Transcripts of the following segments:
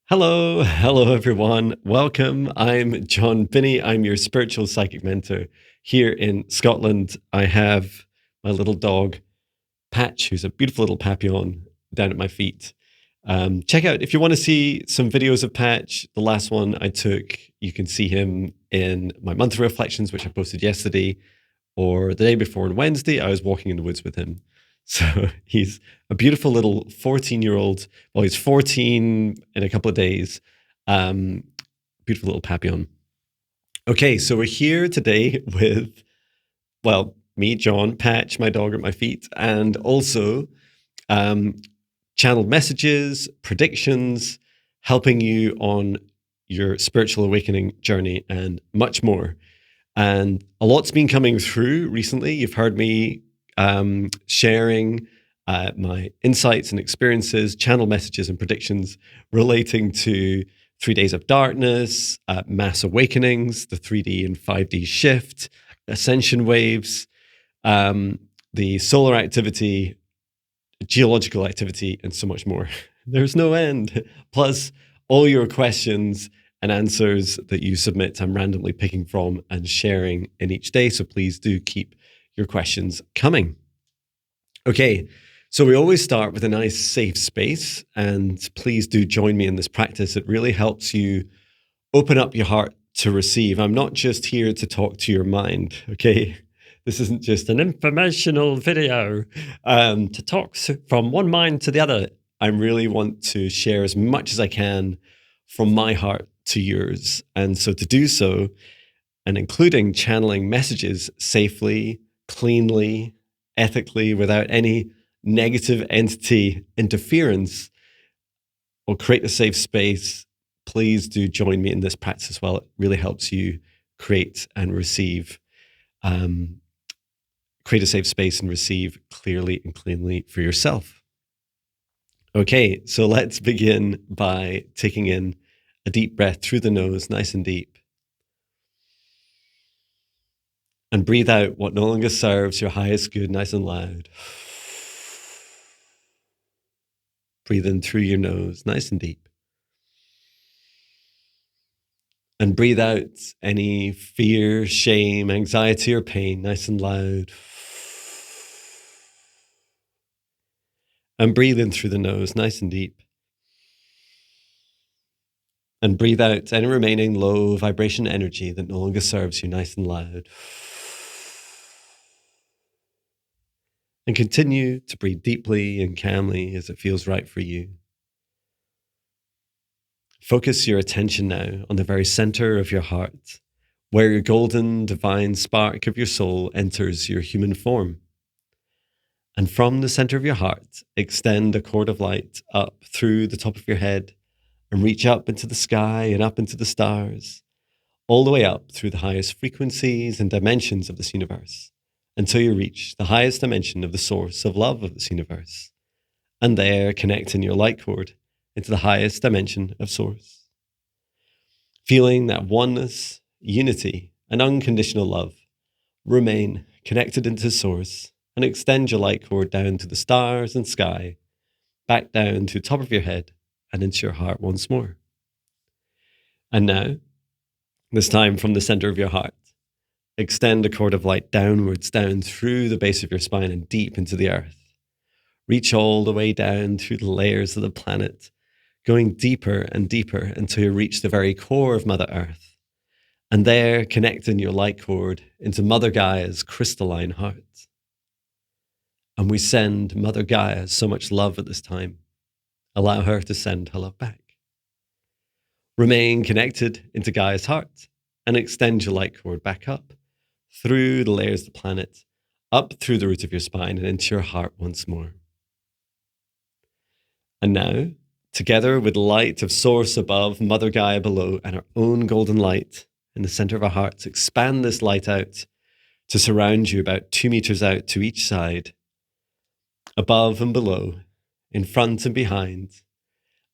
Hello everyone. Welcome. I'm Jon Binnie. I'm your spiritual psychic mentor here in Scotland. I have my little dog, Patch, who's a beautiful little papillon down at my feet. Check out, if you want to see some videos of Patch, the last one I took, you can see him in my monthly reflections, which I posted yesterday, or the day before on Wednesday. I was walking in the woods with him. So he's a beautiful little 14-year-old. Well, he's 14 in a couple of days. Beautiful little papillon. Okay, so we're here today with, me, John, Patch, my dog at my feet, and also channeled messages, predictions, helping you on your spiritual awakening journey, and much more. And a lot's been coming through recently. You've heard me sharing my insights and experiences, channel messages and predictions relating to 3 days of darkness, mass awakenings, the 3D and 5D shift, ascension waves, the solar activity, geological activity, and so much more. There's no end. Plus, all your questions and answers that you submit, I'm randomly picking from and sharing in each day. So please do keep your questions coming. Okay, so we always start with a nice safe space, and please do join me in this practice. It really helps you open up your heart to receive. I'm not just here to talk to your mind, okay? This isn't just an informational video to talk from one mind to the other. I really want to share as much as I can from my heart to yours. And so to do so, and including channeling messages safely, cleanly, ethically, without any negative entity interference, will create a safe space. Please do join me in this practice as well. It really helps you create and receive, create a safe space and receive clearly and cleanly for yourself. Okay, so let's begin by taking in a deep breath through the nose, nice and deep. And breathe out what no longer serves your highest good, nice and loud. Breathe in through your nose, nice and deep. And breathe out any fear, shame, anxiety, or pain, nice and loud. And breathe in through the nose, nice and deep. And breathe out any remaining low vibration energy that no longer serves you, nice and loud. And continue to breathe deeply and calmly as it feels right for you. Focus your attention now on the very center of your heart, where your golden, divine spark of your soul enters your human form. And from the center of your heart, extend a cord of light up through the top of your head and reach up into the sky and up into the stars, all the way up through the highest frequencies and dimensions of this universe, until you reach the highest dimension of the source of love of this universe. And there, connect in your light cord into the highest dimension of source. Feeling that oneness, unity, and unconditional love, remain connected into source and extend your light cord down to the stars and sky, back down to the top of your head and into your heart once more. And now, this time from the center of your heart, extend a cord of light downwards, down through the base of your spine and deep into the earth. Reach all the way down through the layers of the planet, going deeper and deeper until you reach the very core of Mother Earth. And there, connect in your light cord into Mother Gaia's crystalline heart. And we send Mother Gaia so much love at this time. Allow her to send her love back. Remain connected into Gaia's heart and extend your light cord back up through the layers of the planet, up through the root of your spine and into your heart once more. And now, together with the light of Source above, Mother Gaia below, and our own golden light in the center of our hearts, expand this light out to surround you about 2 meters out to each side, above and below, in front and behind,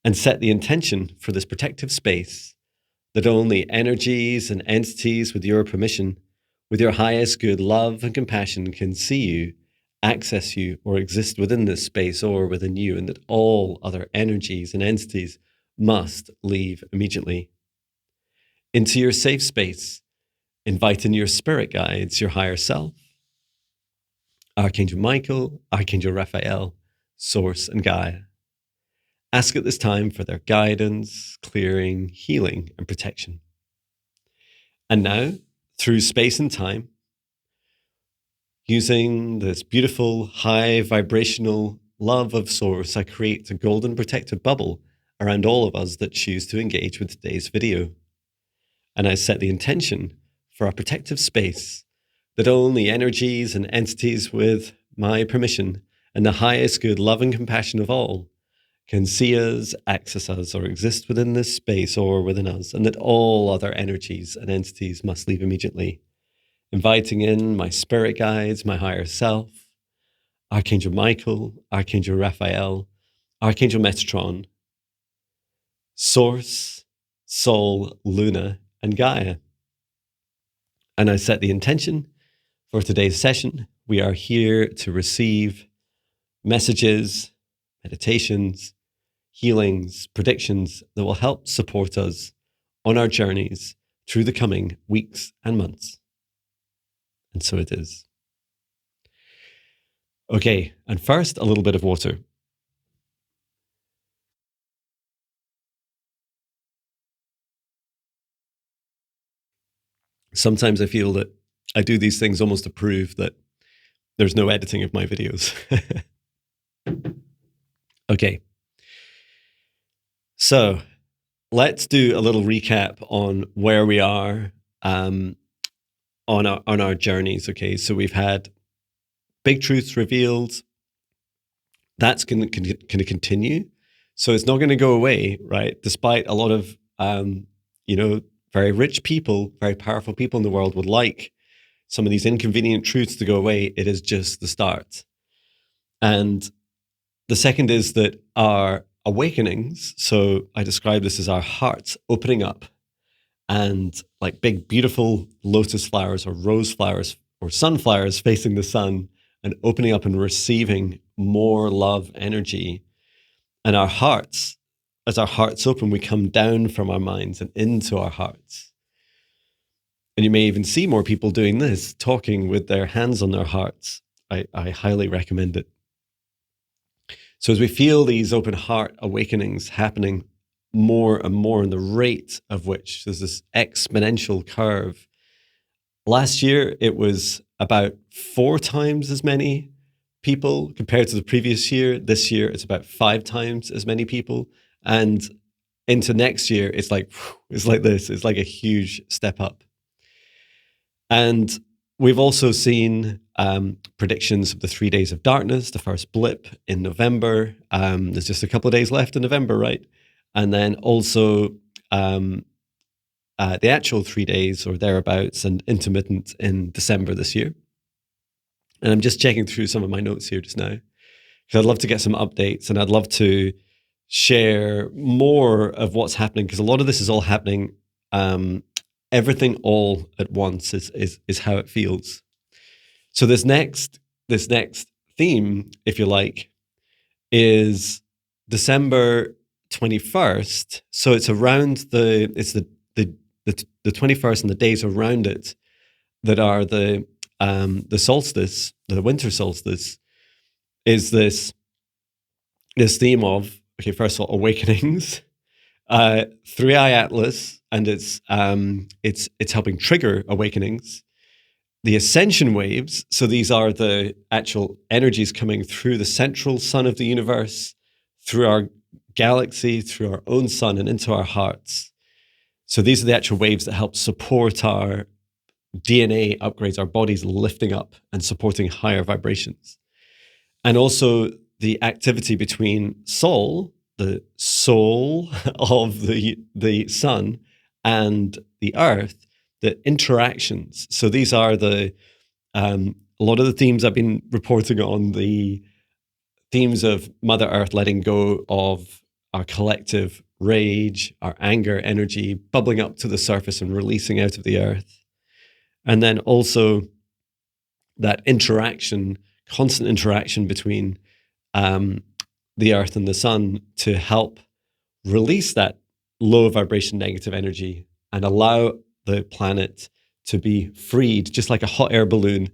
and set the intention for this protective space that only energies and entities with your permission, with your highest good love and compassion can see you, access you, or exist within this space or within you, and that all other energies and entities must leave immediately. Into your safe space, invite in your spirit guides, your higher self, Archangel Michael, Archangel Raphael, Source, and Gaia. Ask at this time for their guidance, clearing, healing, and protection. And now, through space and time, using this beautiful, high vibrational love of Source, I create a golden protective bubble around all of us that choose to engage with today's video. And I set the intention for our protective space that only energies and entities with my permission and the highest good, love, and compassion of all can see us, access us, or exist within this space or within us, and that all other energies and entities must leave immediately. Inviting in my spirit guides, my higher self, Archangel Michael, Archangel Raphael, Archangel Metatron, Source, Soul, Luna, and Gaia. And I set the intention for today's session. We are here to receive messages, meditations, healings, predictions that will help support us on our journeys through the coming weeks and months. And so it is. Okay, and first, a little bit of water. Sometimes I feel that I do these things almost to prove that there's no editing of my videos. Okay. So let's do a little recap on where we are on our journeys. Okay, so we've had big truths revealed. That's going to continue. So it's not going to go away, right? Despite a lot of, very rich people, very powerful people in the world would like some of these inconvenient truths to go away. It is just the start. And the second is that our awakenings, so I describe this as our hearts opening up and like big, beautiful lotus flowers or rose flowers or sunflowers facing the sun and opening up and receiving more love energy. And our hearts, as our hearts open, we come down from our minds and into our hearts. And you may even see more people doing this, talking with their hands on their hearts. I highly recommend it. So as we feel these open heart awakenings happening more and more, and the rate of which there's this exponential curve. Last year, it was about 4 times as many people compared to the previous year. This year, it's about 5 times as many people. And into next year, it's like this. It's like a huge step up. And we've also seen predictions of the 3 days of darkness, the first blip in November. There's just a couple of days left in November, right? And then also the actual 3 days or thereabouts and intermittent in December this year. And I'm just checking through some of my notes here just now, because I'd love to get some updates and I'd love to share more of what's happening, because a lot of this is all happening. Everything all at once is how it feels. So this next theme, if you like, is December 21st. So it's around the 21st and the days around it that are the solstice, the winter solstice, is this theme of, okay, first of all, awakenings, 3i Atlas, and it's helping trigger awakenings. The Ascension waves, so these are the actual energies coming through the central sun of the universe, through our galaxy, through our own sun, and into our hearts. So these are the actual waves that help support our DNA upgrades, our bodies lifting up and supporting higher vibrations. And also the activity between Sol, the soul of the sun, and the earth, the interactions. So these are a lot of the themes I've been reporting on, the themes of Mother Earth letting go of our collective rage, our anger energy, bubbling up to the surface and releasing out of the earth. And then also that interaction, constant interaction between the earth and the sun to help release that low vibration negative energy and allow the planet to be freed, just like a hot air balloon,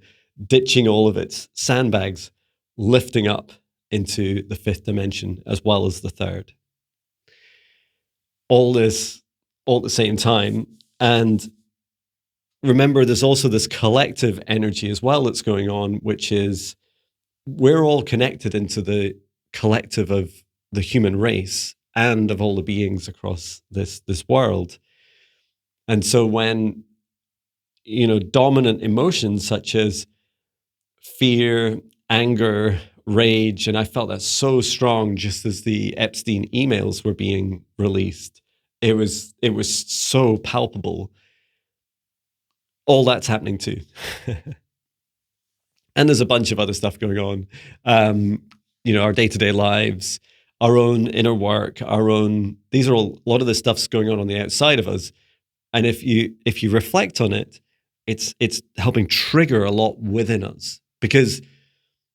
ditching all of its sandbags, lifting up into the fifth dimension as well as the third. All this all at the same time. And remember, there's also this collective energy as well that's going on, which is we're all connected into the collective of the human race and of all the beings across this world. And so when, dominant emotions such as fear, anger, rage, and I felt that so strong just as the Epstein emails were being released. It was so palpable. All that's happening too. And there's a bunch of other stuff going on. Our day-to-day lives, our own inner work, these are a lot of the stuff's going on the outside of us. And if you reflect on it, it's helping trigger a lot within us, because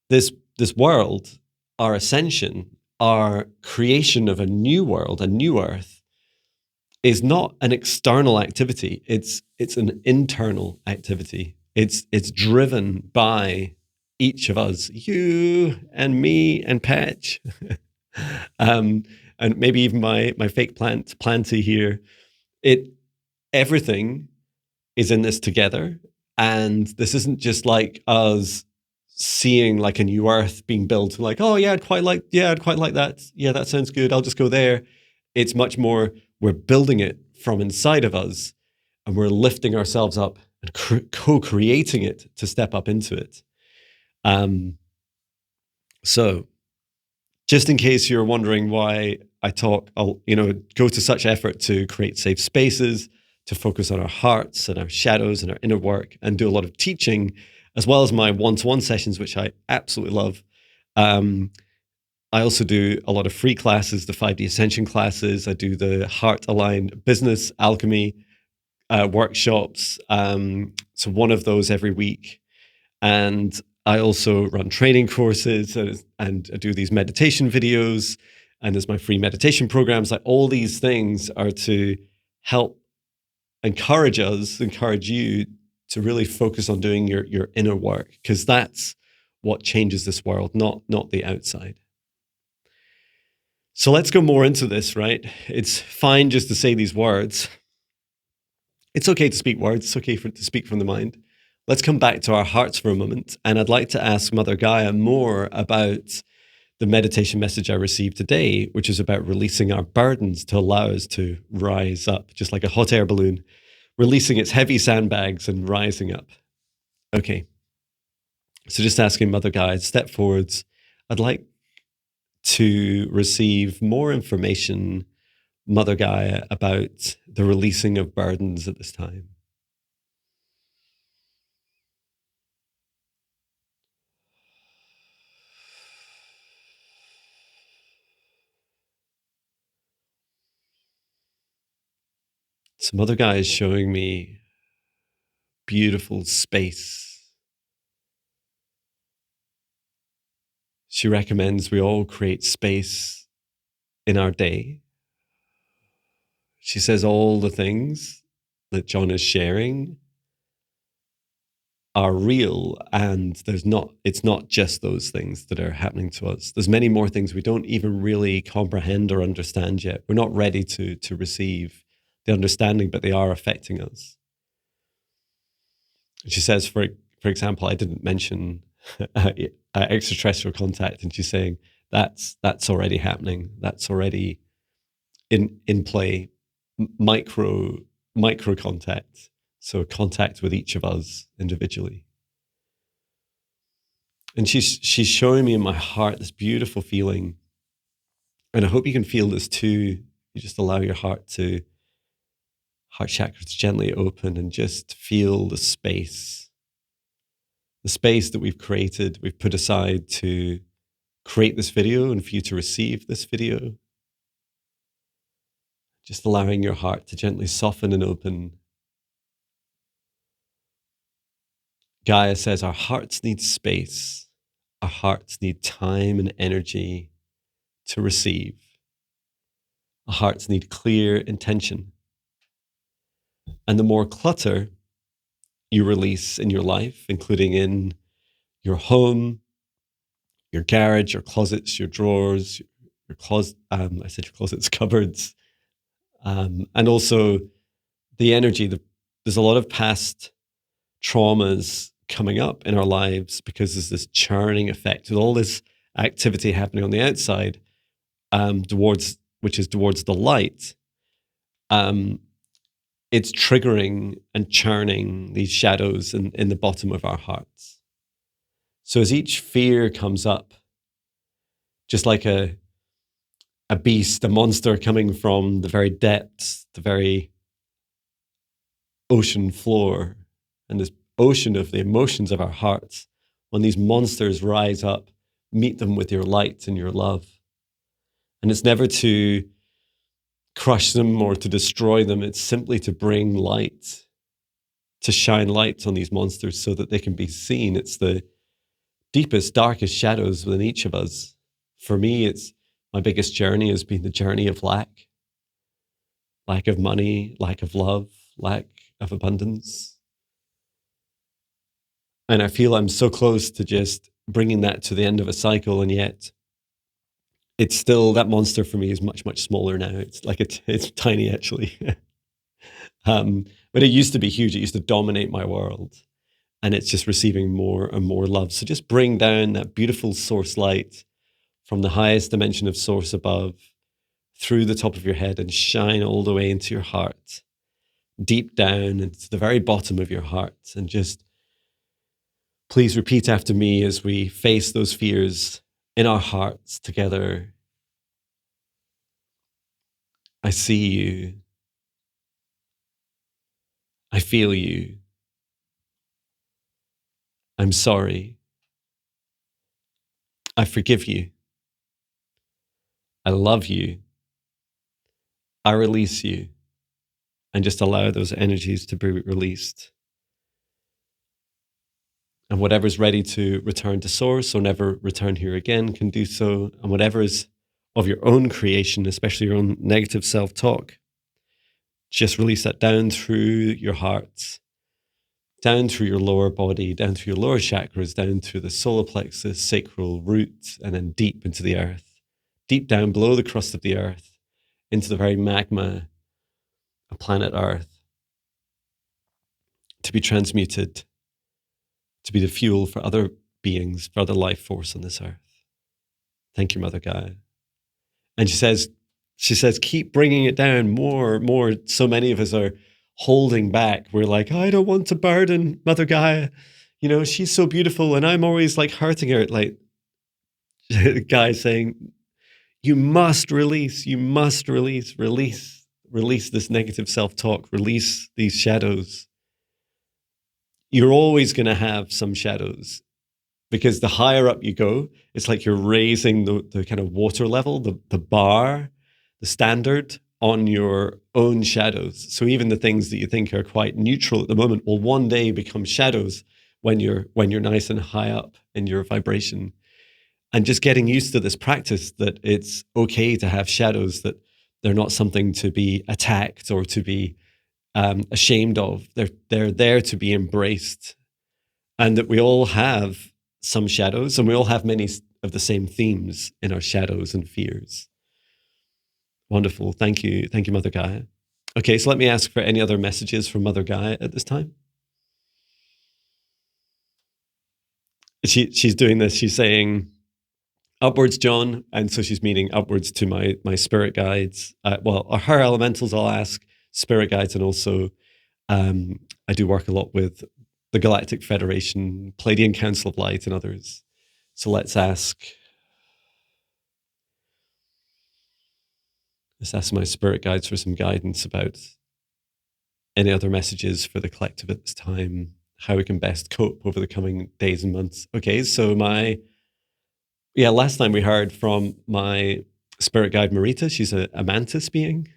this world, our ascension, our creation of a new world, a new earth, is not an external activity. It's an internal activity. It's driven by each of us, you and me and Patch, and maybe even my fake planty here. Everything is in this together, and this isn't just like us seeing like a new earth being built. Like, oh yeah, I'd quite like that. Yeah, that sounds good. I'll just go there. It's much more, we're building it from inside of us, and we're lifting ourselves up and co-creating it to step up into it. So just in case you're wondering why I'll go to such effort to create safe spaces, to focus on our hearts and our shadows and our inner work, and do a lot of teaching, as well as my one-to-one sessions, which I absolutely love. I also do a lot of free classes, the 5D Ascension classes. I do the heart-aligned business alchemy workshops. So one of those every week. And I also run training courses and I do these meditation videos. And there's my free meditation programs. Like, all these things are to help encourage you to really focus on doing your inner work, because that's what changes this world, not the outside. So let's go more into this, right? It's fine just to say these words. It's okay to speak words. It's okay to speak from the mind. Let's come back to our hearts for a moment. And I'd like to ask Mother Gaia more about the meditation message I received today, which is about releasing our burdens to allow us to rise up, just like a hot air balloon, releasing its heavy sandbags and rising up. Okay. So just asking Mother Gaia, step forwards. I'd like to receive more information, Mother Gaia, about the releasing of burdens at this time. So Mother Gaia is showing me beautiful space. She recommends we all create space in our day. She says all the things that Jon is sharing are real, and it's not just those things that are happening to us. There's many more things we don't even really comprehend or understand yet. We're not ready to receive the understanding, but they are affecting us. She says, for example, I didn't mention extraterrestrial contact, and she's saying that's already happening. That's already in play. Micro contact. So contact with each of us individually. And she's showing me in my heart this beautiful feeling. And I hope you can feel this too. You just allow your heart chakra to gently open and just feel the space that we've created, we've put aside to create this video and for you to receive this video. Just allowing your heart to gently soften and open. Gaia says our hearts need space. Our hearts need time and energy to receive. Our hearts need clear intention. And the more clutter you release in your life, including in your home, your garage, your closets, your drawers, your closet, I said your closets, cupboards, and also the energy. There's a lot of past traumas coming up in our lives because there's this churning effect with all this activity happening on the outside, which is towards the light. It's triggering and churning these shadows in the bottom of our hearts. So as each fear comes up, just like a beast, a monster coming from the very depths, the very ocean floor, and this ocean of the emotions of our hearts, when these monsters rise up, meet them with your light and your love. And it's never to crush them or to destroy them. It's simply to bring light, to shine light on these monsters so that they can be seen. It's the deepest, darkest shadows within each of us. For me, it's my biggest journey has been the journey of lack of money, lack of love, lack of abundance. And I feel I'm so close to just bringing that to the end of a cycle. And yet it's still, that monster for me is much, much smaller now. It's like, it's tiny actually. But it used to be huge. It used to dominate my world. And it's just receiving more and more love. So just bring down that beautiful source light from the highest dimension of source above through the top of your head and shine all the way into your heart, deep down into the very bottom of your heart. And just please repeat after me as we face those fears in our hearts together. I see you. I feel you. I'm sorry. I forgive you. I love you. I release you. And just allow those energies to be released. And whatever's ready to return to source or never return here again can do so. And whatever is of your own creation, especially your own negative self-talk, just release that down through your heart, down through your lower body, down through your lower chakras, down through the solar plexus, sacral root, and then deep into the earth, deep down below the crust of the earth, into the very magma of planet Earth, to be transmuted, to be the fuel for other beings, for other life force on this earth. Thank you, Mother Gaia. And she says, keep bringing it down more. So many of us are holding back. We're like, I don't want to burden Mother Gaia. You know, she's so beautiful and I'm always like hurting her. Like Gaia saying, you must release this negative self-talk, release these shadows. You're always going to have some shadows. Because the higher up you go, it's like you're raising the kind of water level, the bar, the standard on your own shadows. So even the things that you think are quite neutral at the moment will one day become shadows when you're nice and high up in your vibration. And just getting used to this practice that it's okay to have shadows, that they're not something to be attacked or to be ashamed of. They're there to be embraced. And that we all have some shadows, and we all have many of the same themes in our shadows and fears. Wonderful. Thank you. Thank you, Mother Gaia. Okay, so let me ask for any other messages from Mother Gaia at this time. She's doing this. She's saying, upwards, John. And so she's meaning upwards to my spirit guides. Her elementals, I'll ask, spirit guides, and also I do work a lot with the Galactic Federation, Palladian Council of Light, and others. So let's ask my spirit guides for some guidance about any other messages for the collective at this time, how we can best cope over the coming days and months. Okay, so last time we heard from my spirit guide, Marita. She's a mantis being.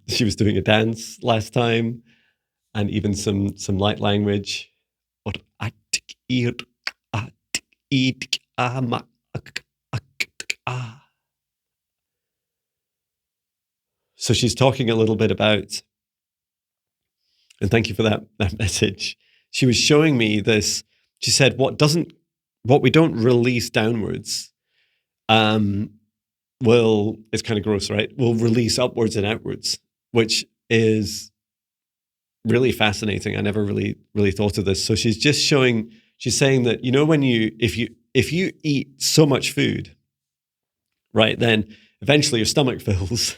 She was doing a dance last time, and even some light language. So she's talking a little bit about, and thank you for that message. She was showing me this. She said, what we don't release downwards, it's kind of gross, right? We'll release upwards and outwards, which is really fascinating. I never really thought of this. So she's saying that, if you eat so much food, right, then eventually your stomach fills.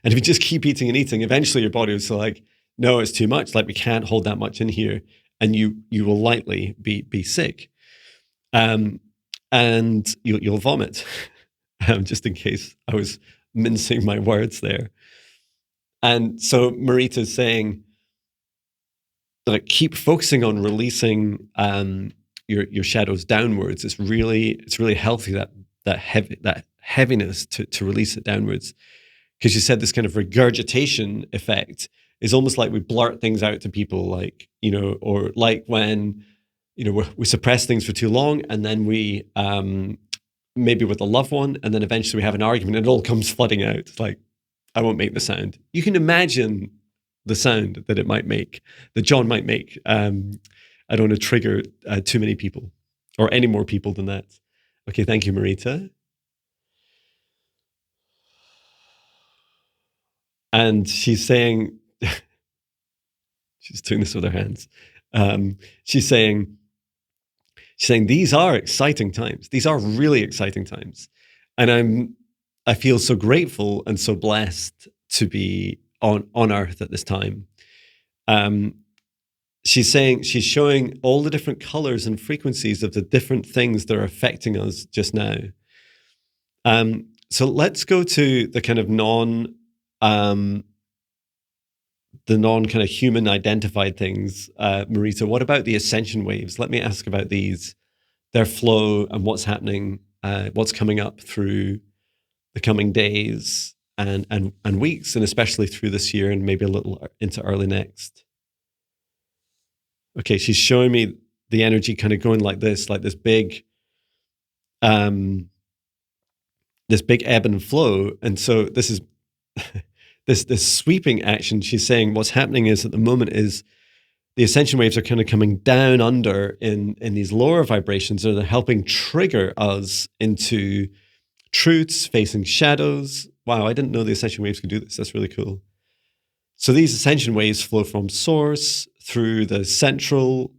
And if you just keep eating and eating, eventually your body was like, no, it's too much. Like, we can't hold that much in here. And you will likely be sick. And you'll vomit. Just in case I was mincing my words there. And so Marita's saying, like, keep focusing on releasing your shadows downwards. It's really healthy, that heaviness to release it downwards. Because you said this kind of regurgitation effect is almost like we blurt things out to people, like, or like when, we suppress things for too long, and then we, maybe with a loved one, and then eventually we have an argument and it all comes flooding out. It's like, I won't make the sound. You can imagine the sound that it might make, that Jon might make. I don't want to trigger too many people, or any more people than that. Okay, thank you, Marita. And she's saying, she's doing this with her hands. She's saying, these are exciting times. These are really exciting times. And I feel so grateful and so blessed to be on Earth at this time. She's showing all the different colors and frequencies of the different things that are affecting us just now. So let's go to the kind of kind of human identified things. Marita, what about the ascension waves? Let me ask about these, their flow, and what's happening, what's coming up through the coming days and weeks, and especially through this year and maybe a little into early next. Okay, she's showing me the energy kind of going like this big ebb and flow. And so this is this sweeping action. She's saying what's happening is, at the moment, is the ascension waves are kind of coming down under in these lower vibrations, and they're helping trigger us into truths, facing shadows. Wow, I didn't know the ascension waves could do this. That's really cool. So these ascension waves flow from source through the central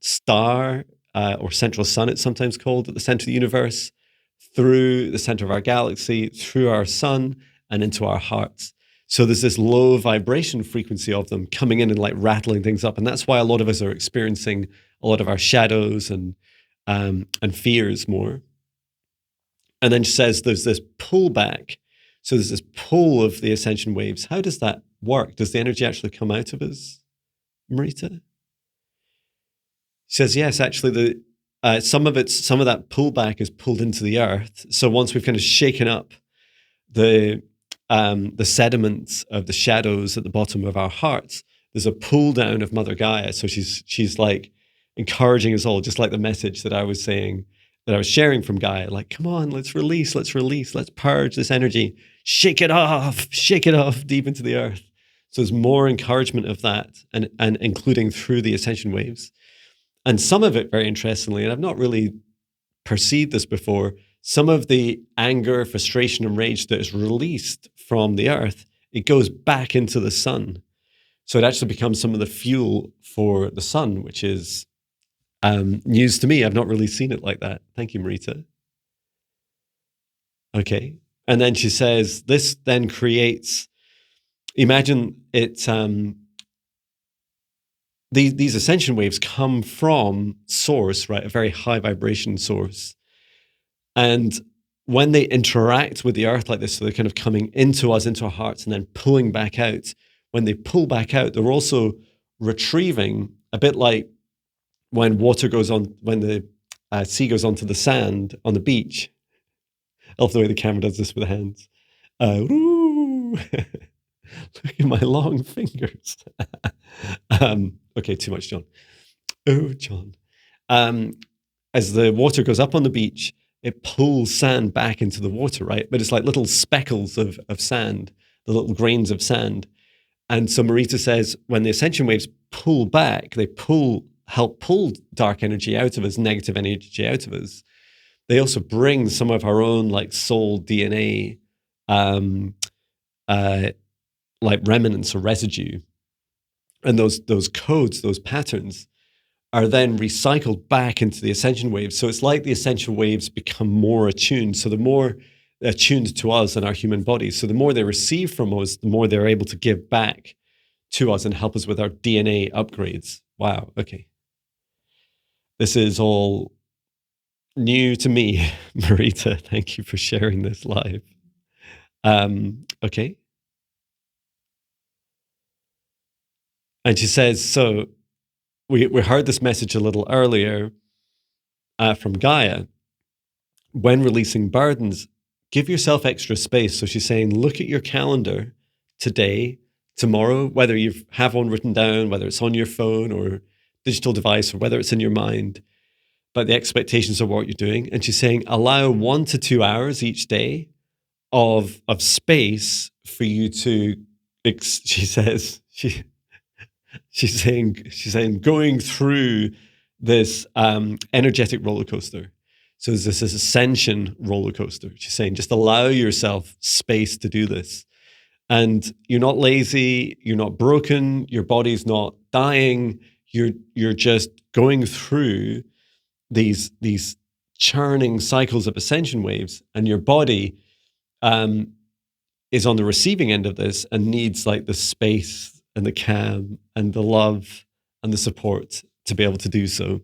star, or central sun, it's sometimes called, at the center of the universe, through the center of our galaxy, through our sun, and into our hearts. So there's this low vibration frequency of them coming in and like rattling things up. And that's why a lot of us are experiencing a lot of our shadows and fears more. And then she says there's this pullback. So there's this pull of the ascension waves. How does that work? Does the energy actually come out of us, Marita? She says, yes, actually, some of that pullback is pulled into the earth. So once we've kind of shaken up the sediments of the shadows at the bottom of our hearts, there's a pull down of Mother Gaia. So she's like encouraging us all, just like the message that I was saying, that I was sharing from Gaia, like, come on, let's release, let's purge this energy, shake it off deep into the earth. So there's more encouragement of that, and including through the ascension waves. And some of it, very interestingly, and I've not really perceived this before, some of the anger, frustration, and rage that is released from the earth, it goes back into the sun. So it actually becomes some of the fuel for the sun, which is news to me. I've not really seen it like that. Thank you, Marita. Okay. And then she says, this then creates, imagine it, these ascension waves come from source, right? A very high vibration source. And when they interact with the earth like this, so they're kind of coming into us, into our hearts, and then pulling back out. When they pull back out, they're also retrieving, a bit like when water goes on, when the sea goes onto the sand on the beach. I love the way the camera does this with the hands. Look at my long fingers. Okay, too much, Jon. Oh, Jon. As the water goes up on the beach, it pulls sand back into the water, right? But it's like little speckles of sand the little grains of sand. And so Marita says when the ascension waves pull back, they help pull dark energy out of us, negative energy out of us. They also bring some of our own like soul DNA, like remnants or residue. And those codes, those patterns are then recycled back into the ascension waves. So it's like the ascension waves become more attuned. So the more attuned to us and our human bodies. So the more they receive from us, the more they're able to give back to us and help us with our DNA upgrades. Wow. Okay. This is all new to me, Marita. Thank you for sharing this live. Okay. And she says, so we heard this message a little earlier from Gaia. When releasing burdens, give yourself extra space. So she's saying, look at your calendar today, tomorrow, whether you have one written down, whether it's on your phone or digital device, or whether it's in your mind, but the expectations of what you're doing. And she's saying, allow 1 to 2 hours each day of space for you to, she's saying going through this energetic roller coaster. So there's this ascension roller coaster. She's saying, just allow yourself space to do this. And you're not lazy, you're not broken, your body's not dying, you're just going through these churning cycles of ascension waves, and your body is on the receiving end of this and needs like the space and the calm and the love and the support to be able to do so.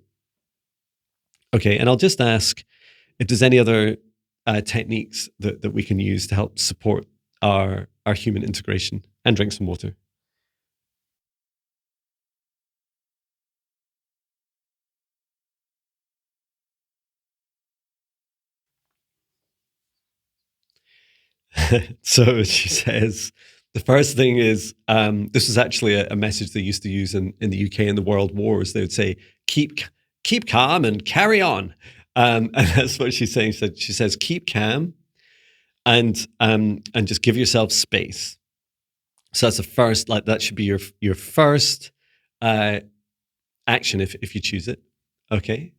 Okay, and I'll just ask if there's any other techniques that we can use to help support our human integration, and drink some water. So she says, the first thing is, this is actually a message they used to use in the UK in the World Wars. They would say, keep calm and carry on. And that's what she's saying. She says, keep calm and just give yourself space. So that's the first, like that should be your first action if you choose it. Okay.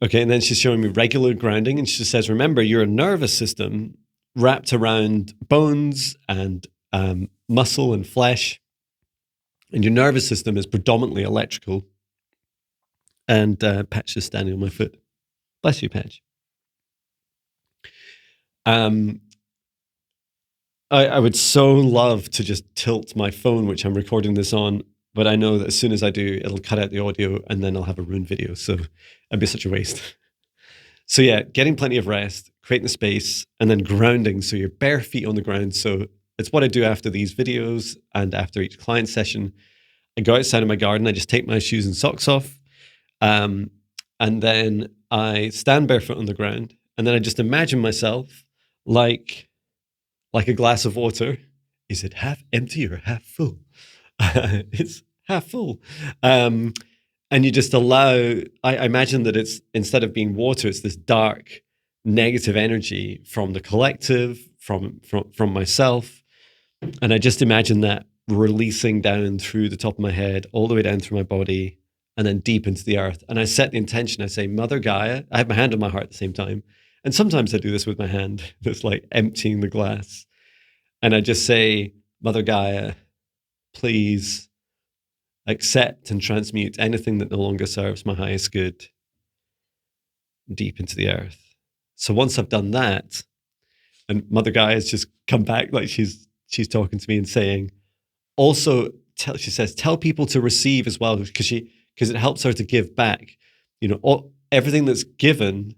Okay, and then she's showing me regular grounding, and she says, remember, you're a nervous system wrapped around bones and muscle and flesh, and your nervous system is predominantly electrical. And Patch is standing on my foot. Bless you, Patch. I would so love to just tilt my phone, which I'm recording this on, but I know that as soon as I do, it'll cut out the audio and then I'll have a ruined video. So it'd be such a waste. So yeah, getting plenty of rest, creating the space, and then grounding. So your bare feet on the ground. So it's what I do after these videos and after each client session. I go outside in my garden. I just take my shoes and socks off. And then I stand barefoot on the ground. And then I just imagine myself like a glass of water. Is it half empty or half full? It's half full. And you just allow, I imagine that it's, instead of being water, it's this dark, negative energy from the collective, from myself. And I just imagine that releasing down through the top of my head, all the way down through my body, and then deep into the earth. And I set the intention. I say, Mother Gaia, I have my hand on my heart at the same time. And sometimes I do this with my hand. It's like emptying the glass. And I just say, Mother Gaia, please accept and transmute anything that no longer serves my highest good deep into the earth. So once I've done that, and Mother Gaia has just come back, like she's talking to me and saying, also, she says, tell people to receive as well, because it helps her to give back. You know, everything that's given,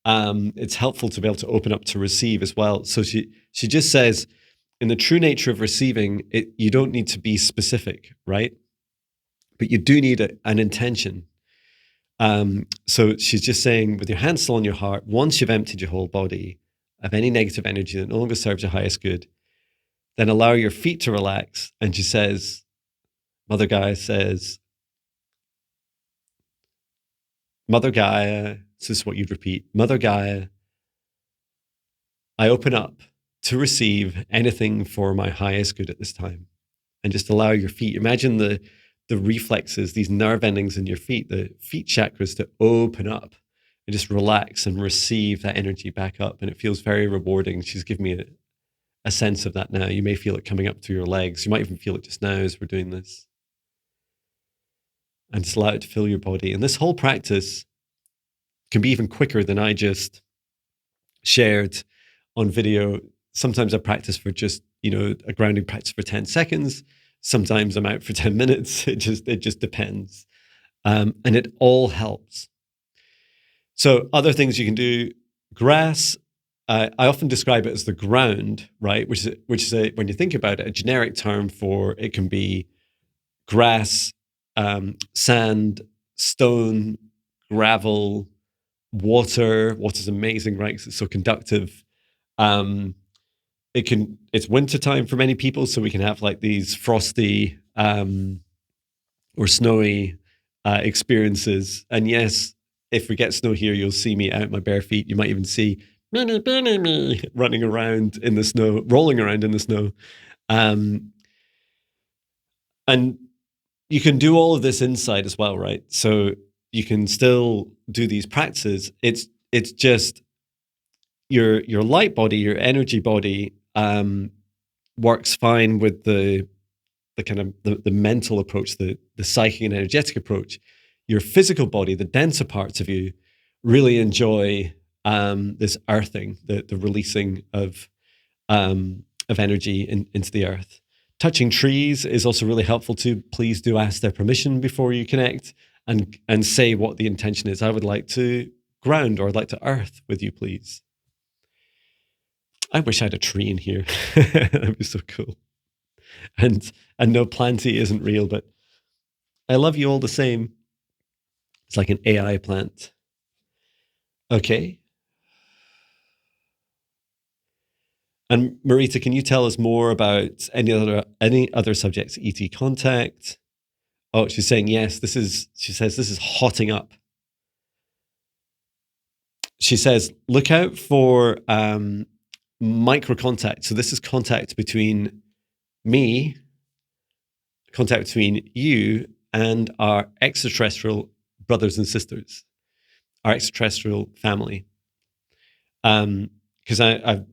it's helpful to be able to open up to receive as well. So she just says, in the true nature of receiving, you don't need to be specific, right? But you do need an intention. So she's just saying, with your hand still on your heart, once you've emptied your whole body of any negative energy that no longer serves your highest good, then allow your feet to relax. And she says, Mother Gaia says, Mother Gaia, this is what you'd repeat, Mother Gaia, I open up to receive anything for my highest good at this time. And just allow your feet, imagine the reflexes, these nerve endings in your feet, the feet chakras to open up and just relax and receive that energy back up. And it feels very rewarding. She's given me a sense of that now. You may feel it coming up through your legs. You might even feel it just now as we're doing this. And just allow it to fill your body. And this whole practice can be even quicker than I just shared on video. Sometimes I practice for just, a grounding practice for 10 seconds. Sometimes I'm out for 10 minutes. It just depends. And it all helps. So other things you can do, grass, I often describe it as the ground, right? Which is when you think about it, a generic term for it can be grass, sand, stone, gravel, water. Water's amazing, right? 'Cause it's so conductive. It's wintertime for many people, so we can have like these frosty or snowy experiences. And yes, if we get snow here, you'll see me out my bare feet. You might even see me running around in the snow, rolling around in the snow. And you can do all of this inside as well, right? So you can still do these practices. It's just your light body, your energy body, works fine with the kind of the mental approach, the psychic and energetic approach. Your physical body, the denser parts of you, really enjoy this earthing, the releasing of energy into the earth. Touching trees is also really helpful too. Please do ask their permission before you connect and say what the intention is. I would like to ground, or I'd like to earth with you, please. I wish I had a tree in here. That'd be so cool. And no, planty isn't real, but I love you all the same. It's like an AI plant. Okay. And Marita, can you tell us more about any other subjects? ET contact. Oh, she's saying yes. She says this is hotting up. She says, look out for micro contact. So this is contact between me, contact between you and our extraterrestrial brothers and sisters, our extraterrestrial family. Because I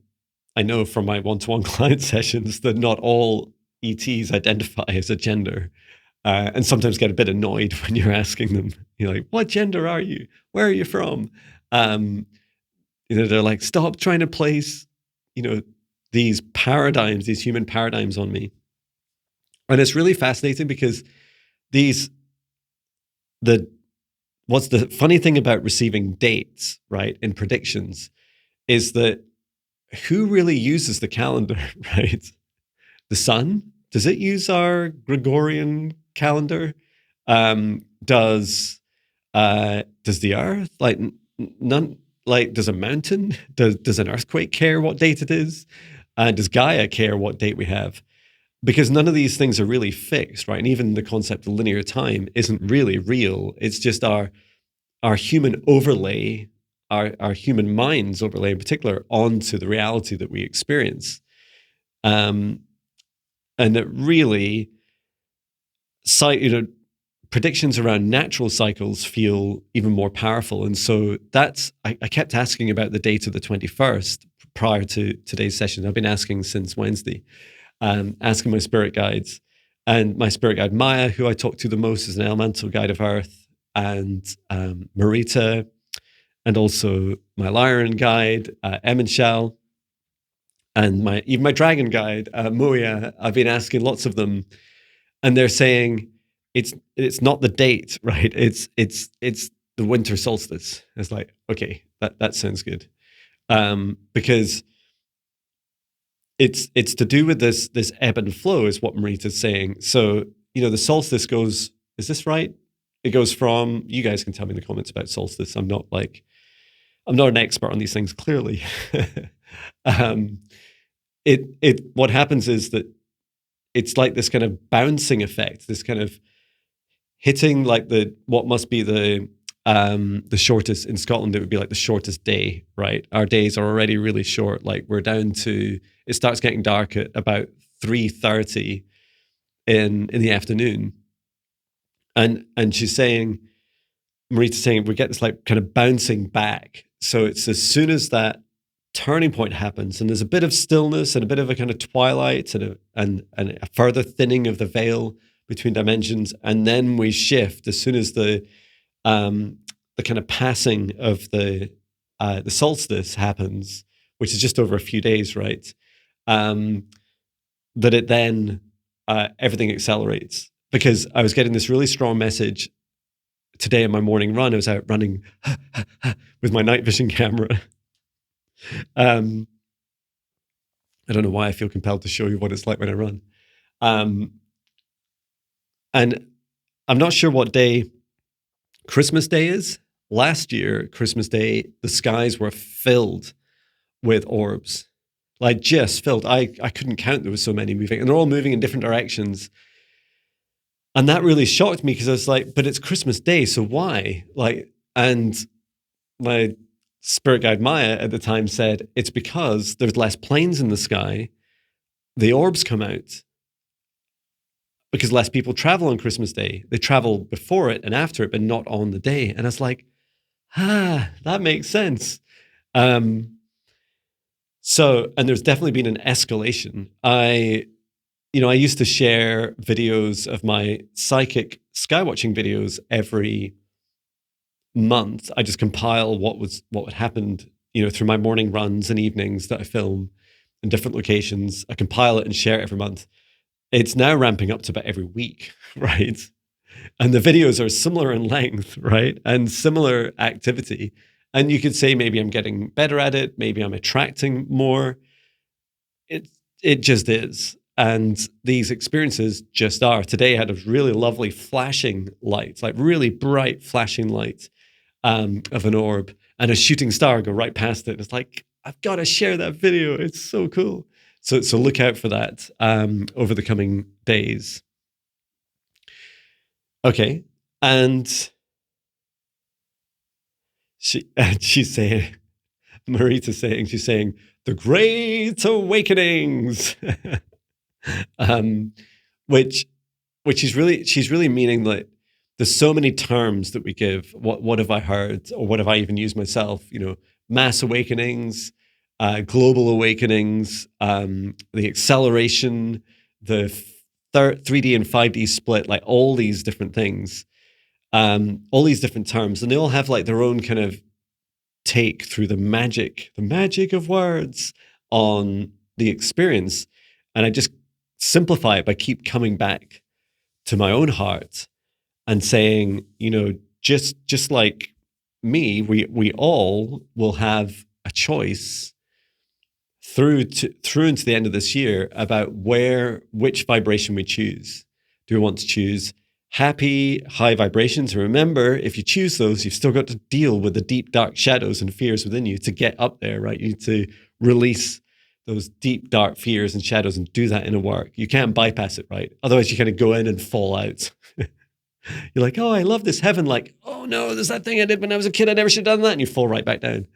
know from my one-to-one client sessions that not all ETs identify as a gender, and sometimes get a bit annoyed when you're asking them, you're like, what gender are you? Where are you from? They're like, stop trying to place, these paradigms, these human paradigms on me. And it's really fascinating because what's the funny thing about receiving dates, right, in predictions is that who really uses the calendar, right? The sun? Does it use our Gregorian calendar? Does the earth? Like none. Like, does a mountain? Does an earthquake care what date it is? Does Gaia care what date we have? Because none of these things are really fixed, right? And even the concept of linear time isn't really real. It's just our human overlay, our human minds overlay in particular, onto the reality that we experience. And that really, predictions around natural cycles feel even more powerful. And so I kept asking about the date of the 21st prior to today's session. I've been asking since Wednesday, asking my spirit guides. And my spirit guide, Maya, who I talk to the most, is an elemental guide of Earth, and Marita, and also my Lyran guide, Emenshal, and even my dragon guide, Moya. I've been asking lots of them, and they're saying, it's not the date, right? It's the winter solstice. It's like, okay, that sounds good, because it's to do with this ebb and flow, is what Marita's saying. So the solstice goes. Is this right? It goes from. You guys can tell me in the comments about solstice. I'm not an expert on these things, clearly. What happens is that it's like this kind of bouncing effect, this kind of hitting like what must be the the shortest in Scotland, it would be like the shortest day, right? Our days are already really short. Like we're down to, it starts getting dark at about 3:30 in the afternoon. And she's saying, Marita's saying, we get this like kind of bouncing back. So it's as soon as that turning point happens and there's a bit of stillness and a bit of a kind of twilight and a further thinning of the veil between dimensions, and then we shift as soon as the kind of passing of the solstice happens, which is just over a few days, right? That it then everything accelerates, because I was getting this really strong message today in my morning run. I was out running with my night vision camera. I don't know why I feel compelled to show you what it's like when I run. And I'm not sure what day Christmas Day is. Last year, Christmas Day, the skies were filled with orbs, like just filled. I couldn't count. There were so many moving, and they're all moving in different directions. And that really shocked me, because I was like, but it's Christmas Day, so why? Like, and my spirit guide Maya at the time said, it's because there's less planes in the sky. The orbs come out because less people travel on Christmas Day. They travel before it and after it, but not on the day. And I was like, that makes sense. So, and there's definitely been an escalation. I used to share videos of my psychic skywatching videos every month. I just compile what had happened, through my morning runs and evenings that I film in different locations. I compile it and share it every month. It's now ramping up to about every week, right? And the videos are similar in length, right? And similar activity. And you could say maybe I'm getting better at it. Maybe I'm attracting more. It just is. And these experiences just are. Today I had a really lovely flashing light, like really bright flashing light of an orb, and a shooting star go right past it. And it's like, I've got to share that video. It's so cool. So look out for that over the coming days. Okay. And she's saying, Marita's saying, she's saying, the Great Awakenings. Which she's really meaning that there's so many terms that we give. What have I heard, or what have I even used myself? Mass awakenings, global awakenings, the acceleration, the 3D and 5D split, like all these different things, all these different terms, and they all have like their own kind of take through the magic of words on the experience. And I just simplify it by keep coming back to my own heart and saying, just like me, we all will have a choice through into the end of this year about which vibration we choose. Do we want to choose happy, high vibrations? And remember, if you choose those, you've still got to deal with the deep, dark shadows and fears within you to get up there, right? You need to release those deep, dark fears and shadows and do that inner work. You can't bypass it, right? Otherwise, you kind of go in and fall out. You're like, oh, I love this heaven. Like, oh no, there's that thing I did when I was a kid. I never should have done that. And you fall right back down.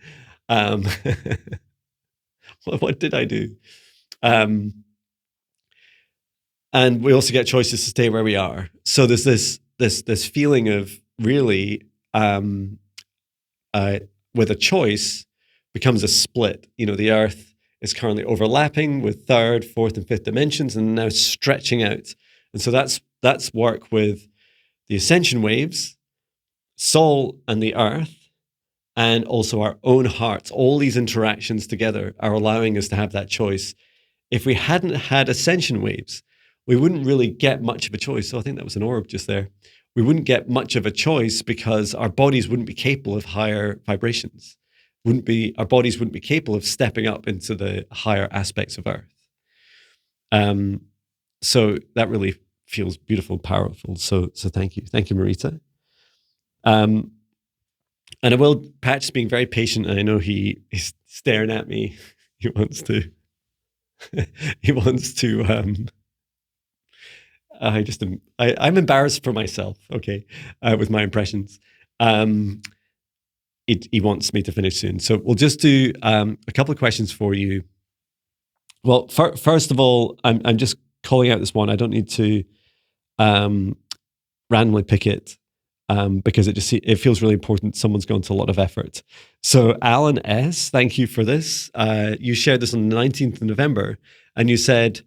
What did I do? And we also get choices to stay where we are. So there's this feeling of really, with a choice becomes a split. The earth is currently overlapping with third, fourth, and fifth dimensions, and now stretching out. And so that's work with the ascension waves, soul, and the earth, and also our own hearts. All these interactions together are allowing us to have that choice. If we hadn't had ascension waves, we wouldn't really get much of a choice. So I think that was an orb just there. We wouldn't get much of a choice because our bodies wouldn't be capable of higher vibrations. Our bodies wouldn't be capable of stepping up into the higher aspects of Earth. So that really feels beautiful, powerful. So thank you, Marita. And I will, Pat's being very patient, and I know he's staring at me. He wants to. I'm embarrassed for myself. Okay, with my impressions. Um, he wants me to finish soon. So we'll just do a couple of questions for you. Well, first of all, I'm just calling out this one. I don't need to randomly pick it because it feels really important. Someone's gone to a lot of effort. So Alan S., thank you for this. You shared this on the 19th of November, and you said,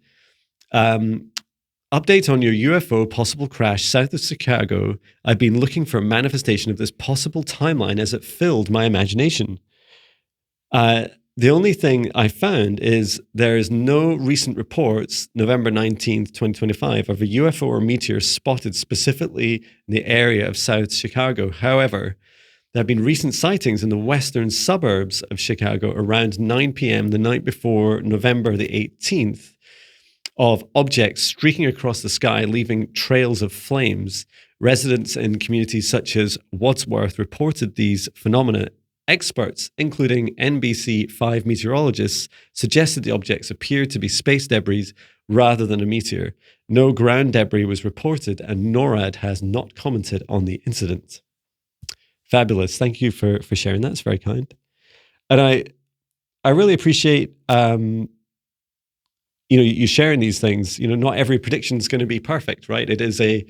update on your UFO possible crash south of Chicago. I've been looking for a manifestation of this possible timeline as it filled my imagination. The only thing I found is there is no recent reports, November 19th, 2025, of a UFO or meteor spotted specifically in the area of South Chicago. However, there have been recent sightings in the western suburbs of Chicago around 9 p.m. the night before November the 18th of objects streaking across the sky, leaving trails of flames. Residents in communities such as Wadsworth reported these phenomena. Experts, including NBC5 meteorologists, suggested the objects appeared to be space debris rather than a meteor. No ground debris was reported, and NORAD has not commented on the incident. Fabulous. Thank you for sharing that. It's very kind. And I really appreciate you sharing these things. Not every prediction is going to be perfect, right? It is a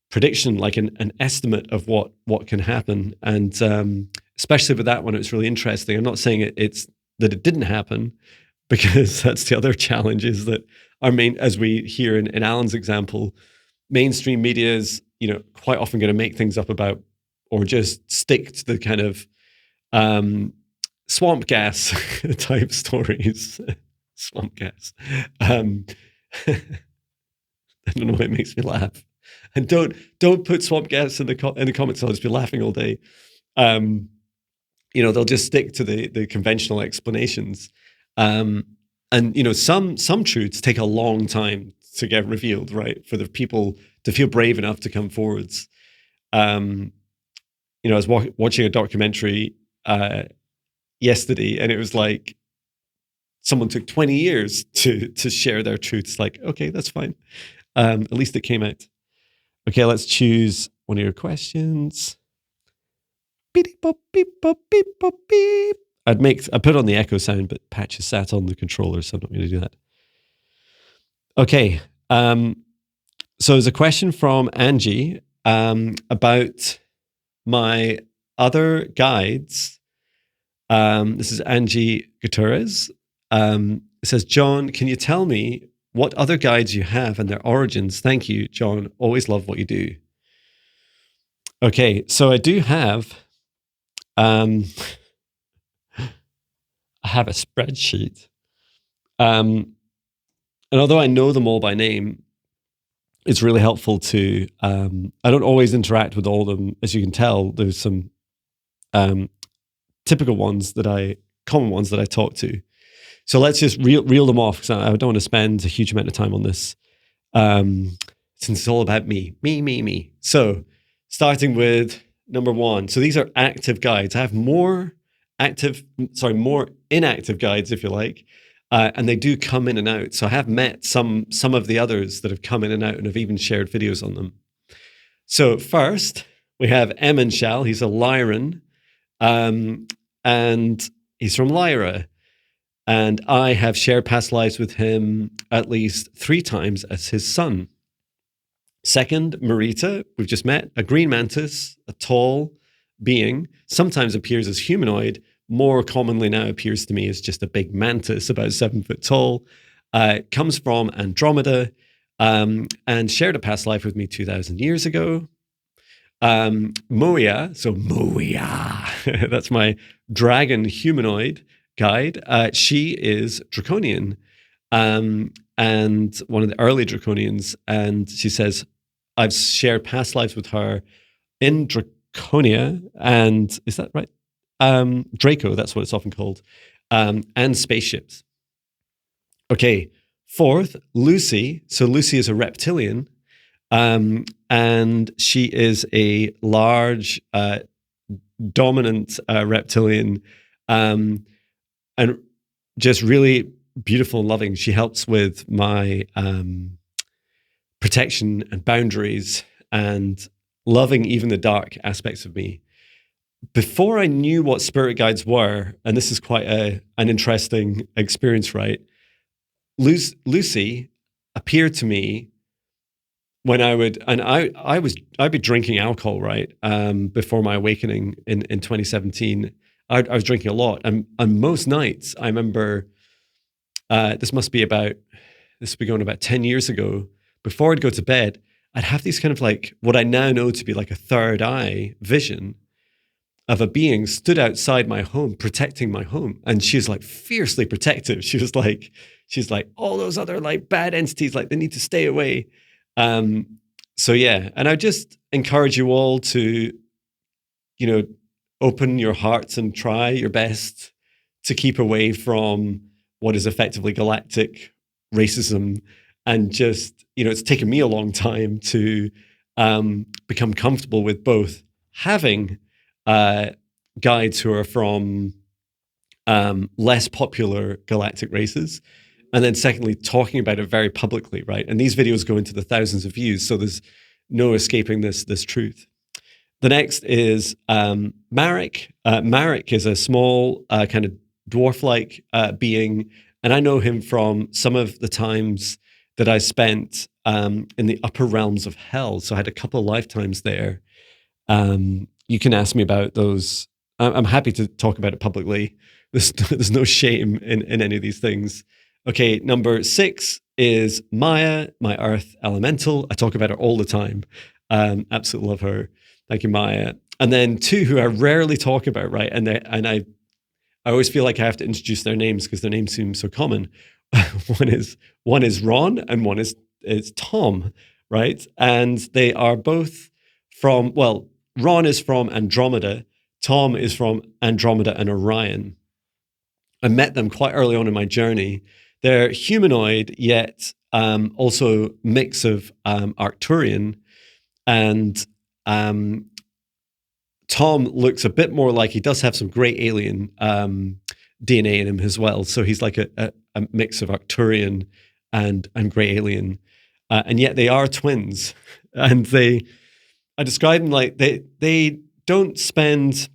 prediction, like an estimate of what can happen. And especially with that one, it's really interesting. I'm not saying it's that it didn't happen, because that's the other challenge, is that as we hear in Alan's example, mainstream media is, quite often going to make things up about, or just stick to the kind of swamp gas type stories. Swamp gas. I don't know why it makes me laugh. And don't put swamp gas in the comments. I'll just be laughing all day. They'll just stick to the conventional explanations. And some truths take a long time to get revealed, right? For the people to feel brave enough to come forwards. I was watching a documentary yesterday, and it was like someone took 20 years to share their truths. Like, okay, that's fine. At least it came out. Okay, let's choose one of your questions. Beep, boop, beep, boop, beep, boop, beep. I put on the echo sound, but Patch is sat on the controller, so I'm not going to do that. Okay. So there's a question from Angie about my other guides. This is Angie Gutierrez. It says, John, can you tell me what other guides you have and their origins? Thank you, John. Always love what you do. Okay, so I do have, I have a spreadsheet. And although I know them all by name, it's really helpful to, I don't always interact with all of them. As you can tell, there's some typical ones common ones that I talk to. So let's just reel them off, because I don't want to spend a huge amount of time on this, since it's all about me. So starting with number one. So these are active guides. I have more inactive guides, if you like, and they do come in and out. So I have met some of the others that have come in and out, and have even shared videos on them. So first, we have Emin Shal. He's a Lyran, and he's from Lyra. And I have shared past lives with him at least 3 times as his son. Second, Marita, we've just met, a green mantis, a tall being, sometimes appears as humanoid, more commonly now appears to me as just a big mantis, about 7 foot tall, comes from Andromeda, and shared a past life with me 2,000 years ago. Moya, that's my dragon humanoid guide. She is Draconian, and one of the early Draconians, and she says, I've shared past lives with her in Draconia, and is that right? Draco, that's what it's often called, and spaceships. Okay, fourth, Lucy. So Lucy is a reptilian, and she is a large, dominant reptilian, and just really beautiful and loving. She helps with my protection and boundaries, and loving even the dark aspects of me. before I knew what spirit guides were, and this is quite an interesting experience, right? Lucy appeared to me when I'd be drinking alcohol, right? Before my awakening in 2017, I was drinking a lot, and most nights I remember, this must be going about 10 years ago. Before I'd go to bed, I'd have these kind of like what I now know to be like a third eye vision of a being stood outside my home, protecting my home. And she's like fiercely protective. She's like, all those other like bad entities, like they need to stay away. So yeah, and I just encourage you all to, open your hearts and try your best to keep away from what is effectively galactic racism. And just, it's taken me a long time to become comfortable with both having guides who are from less popular galactic races, and then secondly, talking about it very publicly, right? And these videos go into the thousands of views, so there's no escaping this truth. The next is Marek. Marek is a small kind of dwarf-like being, and I know him from some of the times that I spent in the upper realms of hell. So I had a couple of lifetimes there. You can ask me about those. I'm happy to talk about it publicly. There's no shame in any of these things. Okay, number 6 is Maya, my earth elemental. I talk about her all the time. Absolutely love her. Thank you, Maya. And then 2 who I rarely talk about, right? And I always feel like I have to introduce their names because their names seem so common. one is Ron and one is Tom, right? And they are both from, well, Ron is from Andromeda. Tom is from Andromeda and Orion. I met them quite early on in my journey. They're humanoid, yet also mix of Arcturian. And Tom looks a bit more like he does have some great alien DNA in him as well. So he's like a mix of Arcturian and great alien. And yet they are twins. And I describe them like they don't spend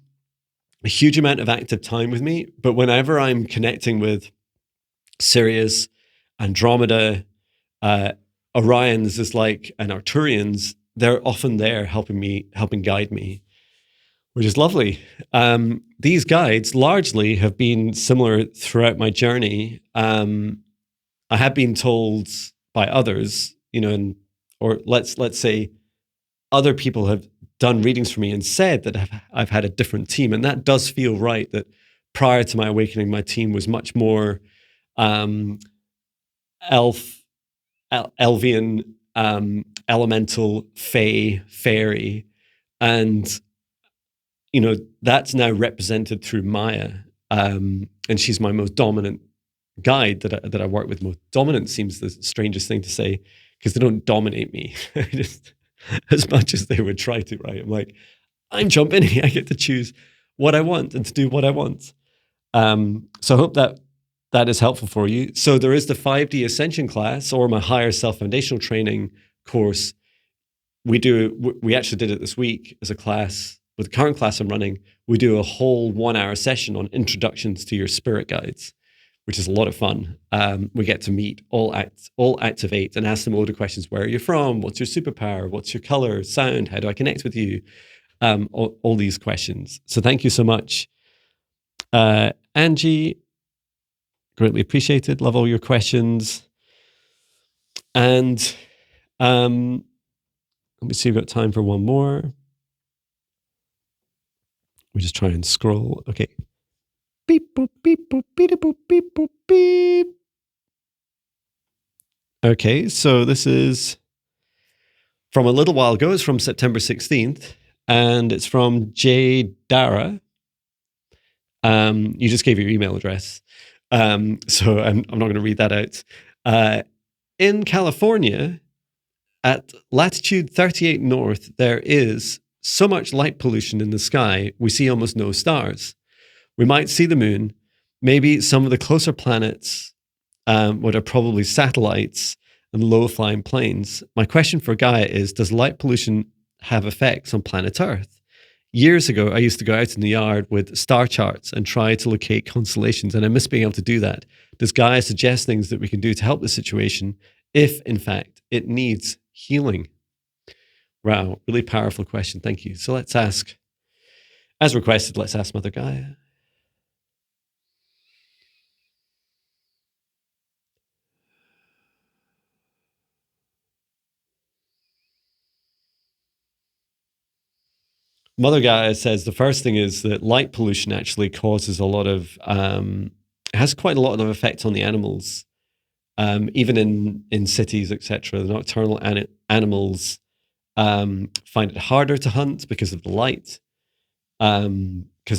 a huge amount of active time with me, but whenever I'm connecting with Sirius, Andromeda, Orions is like, and Arcturians, they're often there helping guide me, which is lovely. These guides largely have been similar throughout my journey. I have been told by others, or let's say other people have done readings for me and said that I've had a different team. And that does feel right, that prior to my awakening, my team was much more Elvian, elemental, fae, fairy. And, that's now represented through Maya. And she's my most dominant guide that I work with. Most dominant seems the strangest thing to say, because they don't dominate me. Just as much as they would try to, right? I'm like, I'm Jon Binnie. I get to choose what I want and to do what I want. So I hope that is helpful for you. So there is the 5D Ascension class, or my higher self foundational training course. We actually did it this week as a class. With the current class I'm running, we do a whole 1-hour session on introductions to your spirit guides, which is a lot of fun. We get to meet all activate and ask them all the questions. Where are you from? What's your superpower? What's your color, sound? How do I connect with you? All these questions. So thank you so much. Angie, greatly appreciated. Love all your questions. And let me see, we've got time for one more. We just try and scroll. Okay. Beep, boop, beep, boop, beep, boop, beep, boop, beep. Okay, so this is from a little while ago. It's from September 16th, and it's from J. Dara. You just gave your email address, so I'm not going to read that out. In California, at latitude 38 north, there is so much light pollution in the sky, we see almost no stars. We might see the moon, maybe some of the closer planets, what are probably satellites and low-flying planes. My question for Gaia is, does light pollution have effects on planet Earth? Years ago, I used to go out in the yard with star charts and try to locate constellations, and I miss being able to do that. Does Gaia suggest things that we can do to help the situation if, in fact, it needs healing? Wow, really powerful question. Thank you. So let's ask, as requested, let's ask Mother Gaia. Mother Gaia says the first thing is that light pollution actually causes a lot of, has quite a lot of effect on the animals, even in cities, etc. The nocturnal animals find it harder to hunt because of the light, because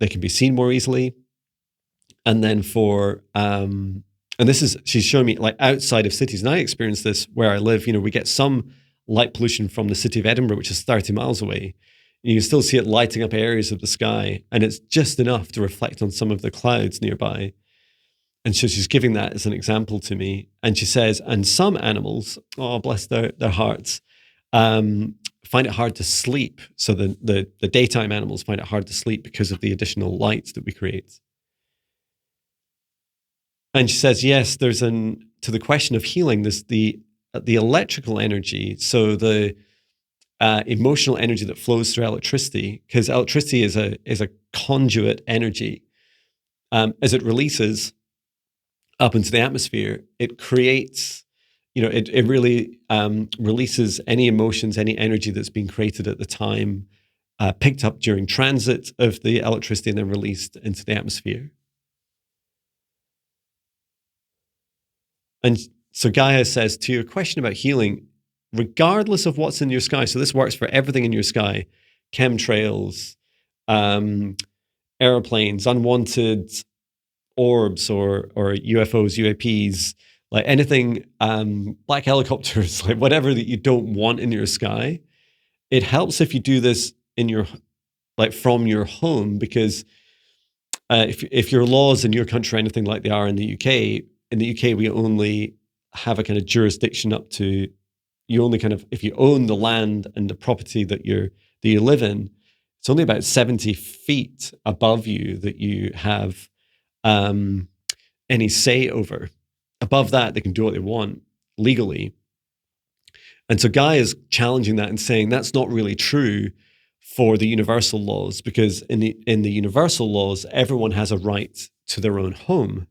they can be seen more easily. And then and this is, she's showing me like outside of cities, and I experience this where I live. We get some light pollution from the city of Edinburgh, which is 30 miles away. You can still see it lighting up areas of the sky, and it's just enough to reflect on some of the clouds nearby. And so she's giving that as an example to me. And she says, and some animals, oh, bless their hearts, find it hard to sleep. So the daytime animals find it hard to sleep because of the additional light that we create. And she says, yes, to the question of healing, there's the electrical energy. So the emotional energy that flows through electricity, because electricity is a conduit energy. As it releases up into the atmosphere, it creates, it really releases any emotions, any energy that's been created at the time, picked up during transit of the electricity and then released into the atmosphere. And so Gaia says, to your question about healing, regardless of what's in your sky, so this works for everything in your sky, chemtrails, airplanes, unwanted orbs or UFOs, UAPs, like anything, black helicopters, like whatever that you don't want in your sky. It helps if you do this from your home, because if your laws in your country are anything like they are in the UK, we only have a kind of jurisdiction up to, you only kind of, if you own the land and the property that you live in, it's only about 70 feet above you that you have any say over. Above that, they can do what they want legally. And so Guy is challenging that and saying that's not really true for the universal laws, because in the universal laws, everyone has a right to their own home.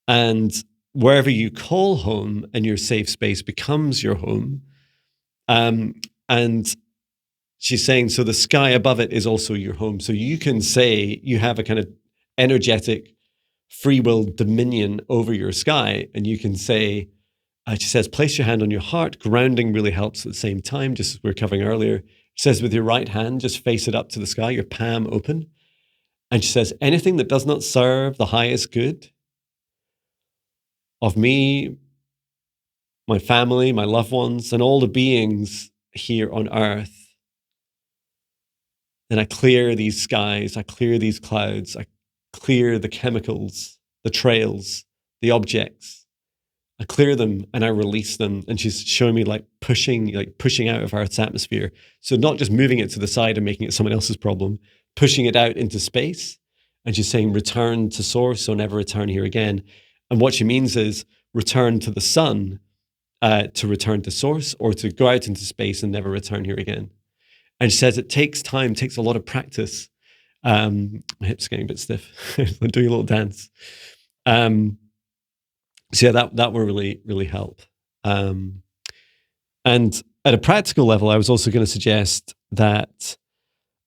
And wherever you call home and your safe space becomes your home. And she's saying, so the sky above it is also your home. So you can say you have a kind of energetic free will dominion over your sky. And you can say, she says, place your hand on your heart. Grounding really helps at the same time, just as we were covering earlier. She says, with your right hand, just face it up to the sky, your palm open. And she says, anything that does not serve the highest good of me, my family, my loved ones, and all the beings here on earth, then I clear these skies, I clear these clouds, I clear the chemicals, the trails, the objects. I clear them and I release them. And she's showing me pushing out of Earth's atmosphere. So not just moving it to the side and making it someone else's problem, pushing it out into space. And she's saying, return to source, so never return here again. And what she means is return to the sun, to return to source, or to go out into space and never return here again. And she says it takes time, takes a lot of practice. My hips are getting a bit stiff. I'm doing a little dance. So yeah, that will really, really help. And at a practical level, I was also going to suggest that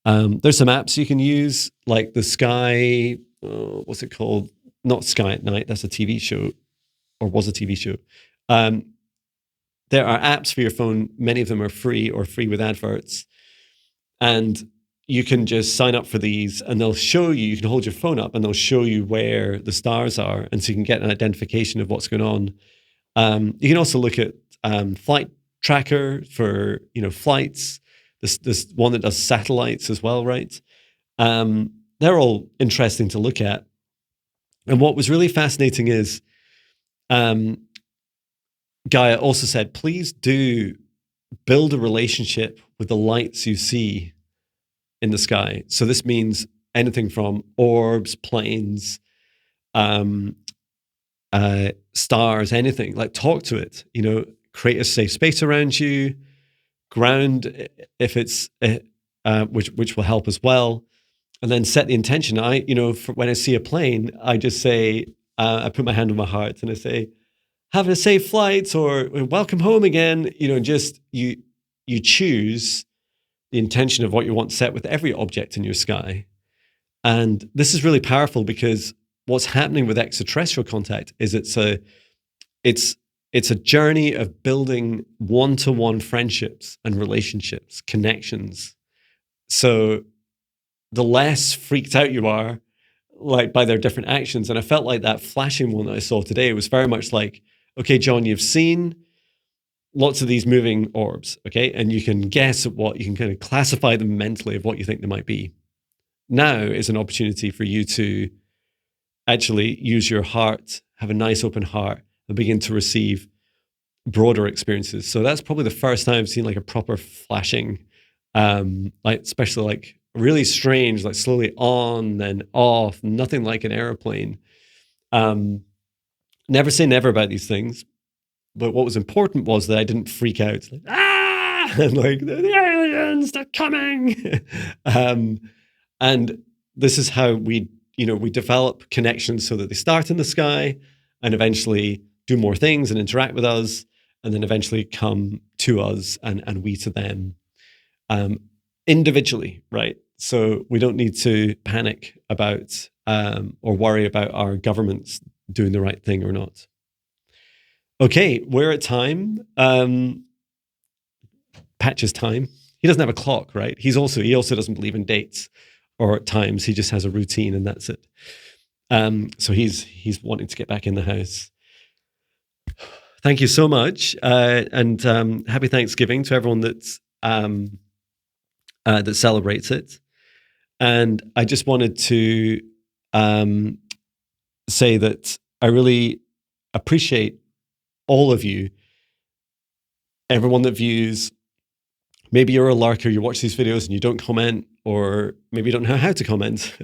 there's some apps you can use, like the Sky, what's it called? Not Sky at Night, that's a TV show, or was a TV show. There are apps for your phone. Many of them are free or free with adverts. And you can just sign up for these and they'll show you, you can hold your phone up and they'll show you where the stars are. And so you can get an identification of what's going on. You can also look at flight tracker for, flights. This one that does satellites as well, right? They're all interesting to look at. And what was really fascinating is Gaia also said, please do build a relationship with the lights you see in the sky. So this means anything from orbs, planes, stars, anything. Like, talk to it, create a safe space around you, ground if it's which will help as well, and then set the intention. When I see a plane, I just say, I put my hand on my heart and I say, have a safe flight, or welcome home again. Just you choose the intention of what you want set with every object in your sky. And this is really powerful, because what's happening with extraterrestrial contact is it's a journey of building one-to-one friendships and relationships, connections. So the less freaked out you are, like, by their different actions. And I felt like that flashing one that I saw today was very much like, okay, Jon, you've seen lots of these moving orbs, okay? And you can guess at you can kind of classify them mentally of what you think they might be. Now is an opportunity for you to actually use your heart, have a nice open heart, and begin to receive broader experiences. So that's probably the first time I've seen like a proper flashing, especially like really strange, like slowly on and off, nothing like an airplane. Never say never about these things. But what was important was that I didn't freak out, like, and like, the aliens, they're coming. And this is how we develop connections, so that they start in the sky and eventually do more things and interact with us, and then eventually come to us and we to them, individually, right? So we don't need to panic about or worry about our governments doing the right thing or not. Okay, we're at time. Patch's time. He doesn't have a clock, right? He also doesn't believe in dates or times. He just has a routine, and that's it. So he's wanting to get back in the house. Thank you so much, and happy Thanksgiving to everyone that celebrates it. And I just wanted to say that I really appreciate all of you, everyone that views. Maybe you're a lurker, you watch these videos and you don't comment, or maybe you don't know how to comment.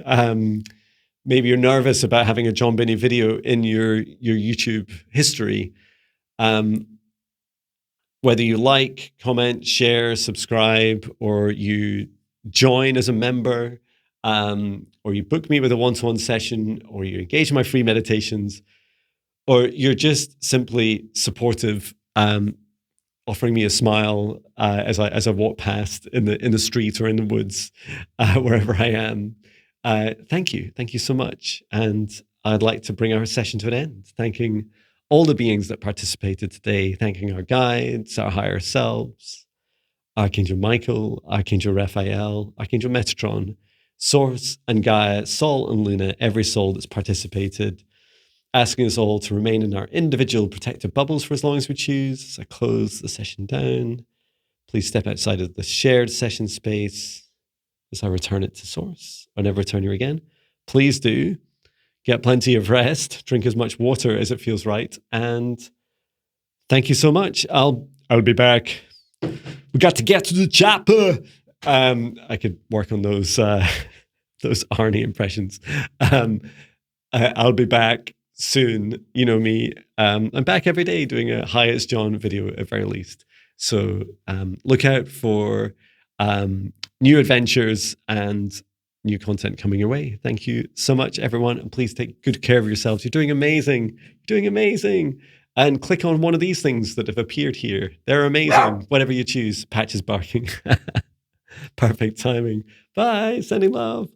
Maybe you're nervous about having a Jon Binnie video in your YouTube history. Whether you like, comment, share, subscribe, or you join as a member, or you book me with a one-to-one session, or you engage in my free meditations, or you're just simply supportive, offering me a smile as I walk past in the street or in the woods, wherever I am. Thank you so much. And I'd like to bring our session to an end, thanking all the beings that participated today, thanking our guides, our higher selves, Archangel Michael, Archangel Raphael, Archangel Metatron, Source and Gaia, Sol and Luna, every soul that's participated, asking us all to remain in our individual protective bubbles for as long as we choose. As I close the session down, please step outside of the shared session space as I return it to Source, or never return here again. Please do get plenty of rest, drink as much water as it feels right, and thank you so much. I'll be back. We got to get to the chopper. I could work on those Arnie impressions. I'll be back soon. You know me. I'm back every day doing a Hi, It's Jon video at very least. So look out for new adventures and new content coming your way. Thank you so much, everyone. And please take good care of yourselves. You're doing amazing. You're doing amazing. And click on one of these things that have appeared here. They're amazing. Whatever you choose. Patch is barking. Perfect timing. Bye. Sending love.